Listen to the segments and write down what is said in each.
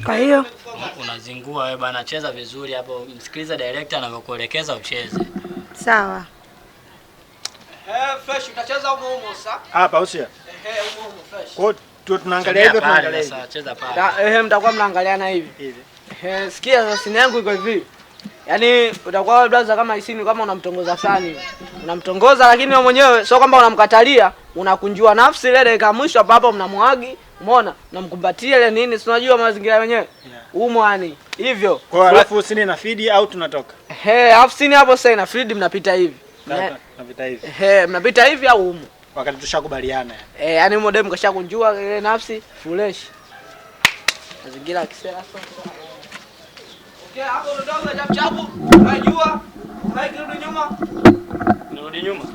Kwa hiyo unazingua wewe bana, cheza vizuri hapo. Msikilize director anavyokuelekeza ucheze. Sawa. Fresh utacheza huko sasa. Hapa usia. Huko fresh. Kwa tu tunaangalia hivyo tunaangalia. Sasa cheza pale. Mtakuwa mnaangaliana hivi. Sikia sasa sini yangu iko hivi. Yaani utakuwa wewe brother kama isini kama unamtongoza sani. Unamtongoza lakini wewe mwenyewe sio kwamba unamkatalia, unakunjua nafsi ile dakika mwisho hapo mnamwagi, umeona? Unamkumbatia ile nini? Si unajua mazingira yenyewe. Umo yani. Hivyo. Kwa alafu usini na feed au tunatoka? Alafu sini hapo sasa ina feed mnapita hivi. Tunapita hivi. Mnapita hivi au umo? Wakati tushakubaliana. Yani modem kashakunjua ile nafsi fresh. Mazingira kisera sasa. Okay, hapo ndogo chap chapu. Unajua? Unarudi nyuma. Nirudi nyuma.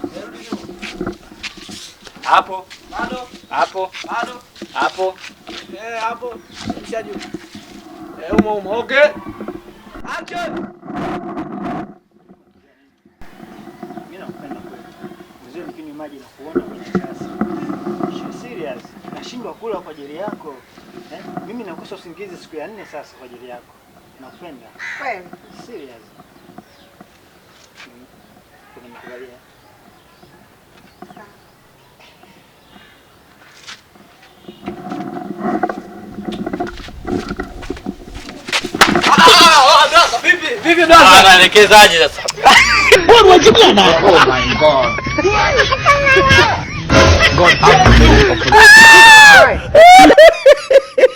Hapo. Bado. Hapo. Bado. Hapo. Hapo. Mshajua. Umo. Okay. Action. Mimi nakupenda kweli. Mzee nikinywa maji na kuona kwenye kasi. Serious. Nashindwa kula kwa ajili yako. Mimi nakosa usingizi siku ya 4 sasa kwa ajili yako. Nakupenda. Kweli. Serious. Unanikubalia? Vipi brother? Anaelekezaje sasa? Wewe wajibu na. Oh my god. God.